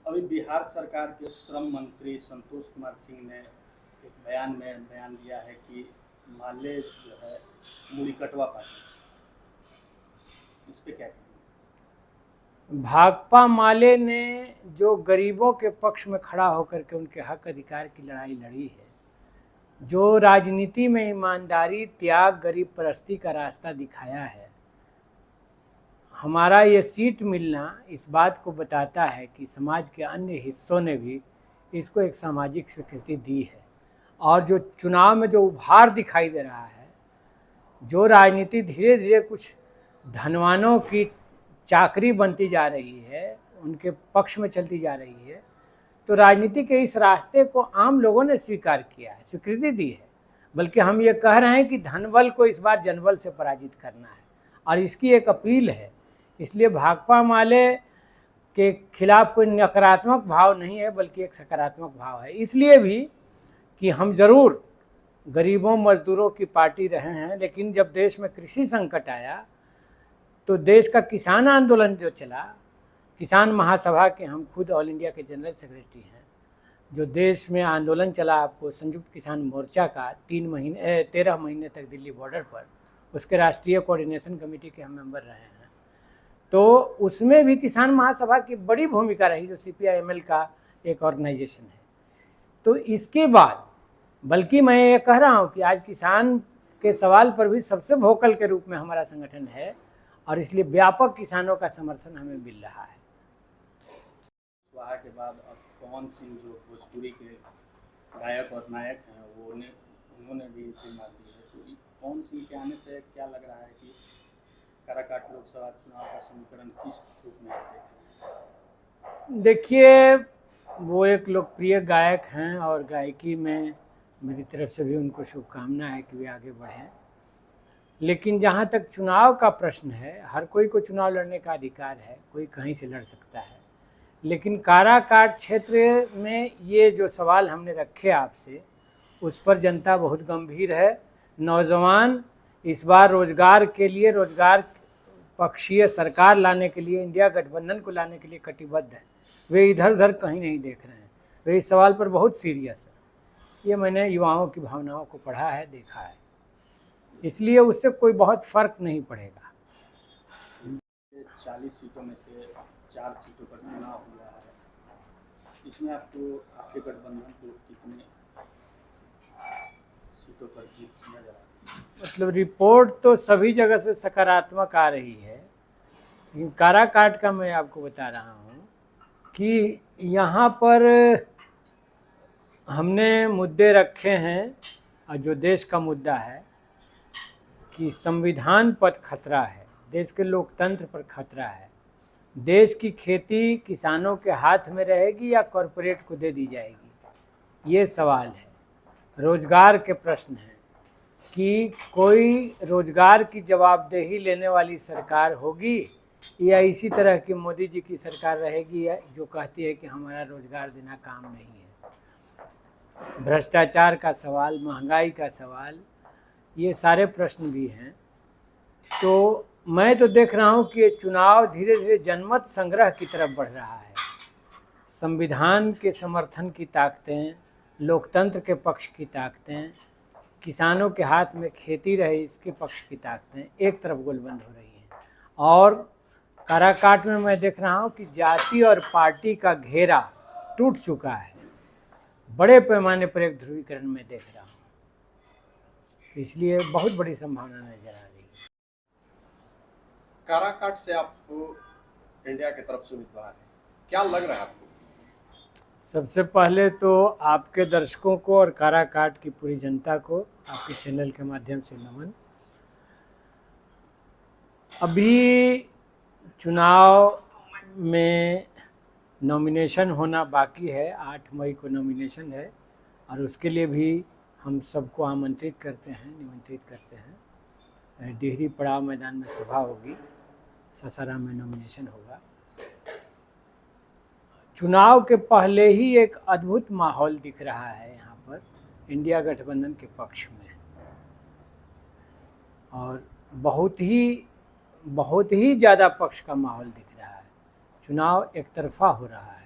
अभी बिहार सरकार के श्रम मंत्री संतोष कुमार सिंह ने एक बयान दिया है कि माले जो है मूड़ी कटवा पार्टी, इस पे क्या कहेंगे? भाकपा माले ने जो गरीबों के पक्ष में खड़ा होकर के उनके हक अधिकार की लड़ाई लड़ी है, जो राजनीति में ईमानदारी, त्याग, गरीब परस्ती का रास्ता दिखाया है, हमारा ये सीट मिलना इस बात को बताता है कि समाज के अन्य हिस्सों ने भी इसको एक सामाजिक स्वीकृति दी है। और जो चुनाव में जो उभार दिखाई दे रहा है, जो राजनीति धीरे धीरे कुछ धनवानों की चाकरी बनती जा रही है, उनके पक्ष में चलती जा रही है, तो राजनीति के इस रास्ते को आम लोगों ने स्वीकार किया है, स्वीकृति दी है। बल्कि हम ये कह रहे हैं कि धनबल को इस बार जनबल से पराजित करना है और इसकी एक अपील है। इसलिए भाकपा माले के खिलाफ कोई नकारात्मक भाव नहीं है, बल्कि एक सकारात्मक भाव है। इसलिए भी कि हम ज़रूर गरीबों मजदूरों की पार्टी रहे हैं, लेकिन जब देश में कृषि संकट आया तो देश का किसान आंदोलन जो चला, किसान महासभा के हम खुद ऑल इंडिया के जनरल सेक्रेटरी हैं, जो देश में आंदोलन चला आपको संयुक्त किसान मोर्चा का 13 महीने तक दिल्ली बॉर्डर पर, उसके राष्ट्रीय कोऑर्डिनेशन कमेटी के हम मेंबर रहे हैं। तो उसमें भी किसान महासभा की बड़ी भूमिका रही, जो CPI-ML का एक ऑर्गेनाइजेशन है। तो इसके बाद बल्कि मैं ये कह रहा हूँ कि आज किसान के सवाल पर भी सबसे वोकल के रूप में हमारा संगठन है और इसलिए व्यापक किसानों का समर्थन हमें मिल रहा है। वहाँ के बाद अब पवन सिंह जो भोजपुरी के गायक और नायक हैं, उन्होंने भी एंट्री मार दी है। तो पवन सिंह के आने से क्या लग रहा है कि काराकाट लोकसभा चुनाव का समीकरण किस रूप में आप देख रहे हैं? देखिए, वो एक लोकप्रिय गायक हैं और गायकी में मेरी तरफ से भी उनको शुभकामना है कि वे आगे बढ़ें। लेकिन जहाँ तक चुनाव का प्रश्न है, हर कोई को चुनाव लड़ने का अधिकार है, कोई कहीं से लड़ सकता है। लेकिन काराकाट क्षेत्र में ये जो सवाल हमने रखे आपसे, उस पर जनता बहुत गंभीर है। नौजवान इस बार रोजगार के लिए, रोजगार पक्षीय सरकार लाने के लिए, इंडिया गठबंधन को लाने के लिए कटिबद्ध है। वे इधर उधर कहीं नहीं देख रहे हैं, वे इस सवाल पर बहुत सीरियस है। ये मैंने युवाओं की भावनाओं को पढ़ा है, देखा है, इसलिए उससे कोई बहुत फर्क नहीं पड़ेगा। 40 सीटों में से 4 सीटों पर चुनाव हुआ है, इसमें आपके गठबंधन को कितने सीटों पर जीत नजर आती है? मतलब रिपोर्ट तो सभी जगह से सकारात्मक आ रही है, लेकिन काराकाट का मैं आपको बता रहा हूँ कि यहाँ पर हमने मुद्दे रखे हैं, और जो देश का मुद्दा है कि संविधान पर खतरा है, देश के लोकतंत्र पर खतरा है, देश की खेती किसानों के हाथ में रहेगी या कॉरपोरेट को दे दी जाएगी, ये सवाल है। रोजगार के प्रश्न हैं कि कोई रोजगार की जवाबदेही लेने वाली सरकार होगी या इसी तरह की मोदी जी की सरकार रहेगी जो कहती है कि हमारा रोजगार देना काम नहीं है। भ्रष्टाचार का सवाल, महंगाई का सवाल, ये सारे प्रश्न भी हैं। तो मैं तो देख रहा हूँ कि ये चुनाव धीरे धीरे जनमत संग्रह की तरफ बढ़ रहा है। संविधान के समर्थन की ताकतें, लोकतंत्र के पक्ष की ताकतें, किसानों के हाथ में खेती रहे इसके पक्ष की ताकतें एक तरफ गोलबंद हो रही हैं। और काराकाट में मैं देख रहा हूँ कि जाति और पार्टी का घेरा टूट चुका है, बड़े पैमाने पर एक ध्रुवीकरण में देख रहा हूँ, इसलिए बहुत बड़ी संभावना नजर आ रही है। काराकाट से आपको इंडिया की तरफ से उम्मीदवार है, क्या लग रहा है आपको? सबसे पहले तो आपके दर्शकों को और काराकाट की पूरी जनता को आपके चैनल के माध्यम से नमन। अभी चुनाव में नॉमिनेशन होना बाकी है, 8 मई को नॉमिनेशन है और उसके लिए भी हम सबको आमंत्रित करते हैं, निमंत्रित करते हैं। डिहरी पड़ाव मैदान में सभा होगी, सासाराम में नॉमिनेशन होगा। चुनाव के पहले ही एक अद्भुत माहौल दिख रहा है यहाँ पर इंडिया गठबंधन के पक्ष में, और बहुत ही ज़्यादा पक्ष का माहौल दिख रहा है। चुनाव एक तरफा हो रहा है।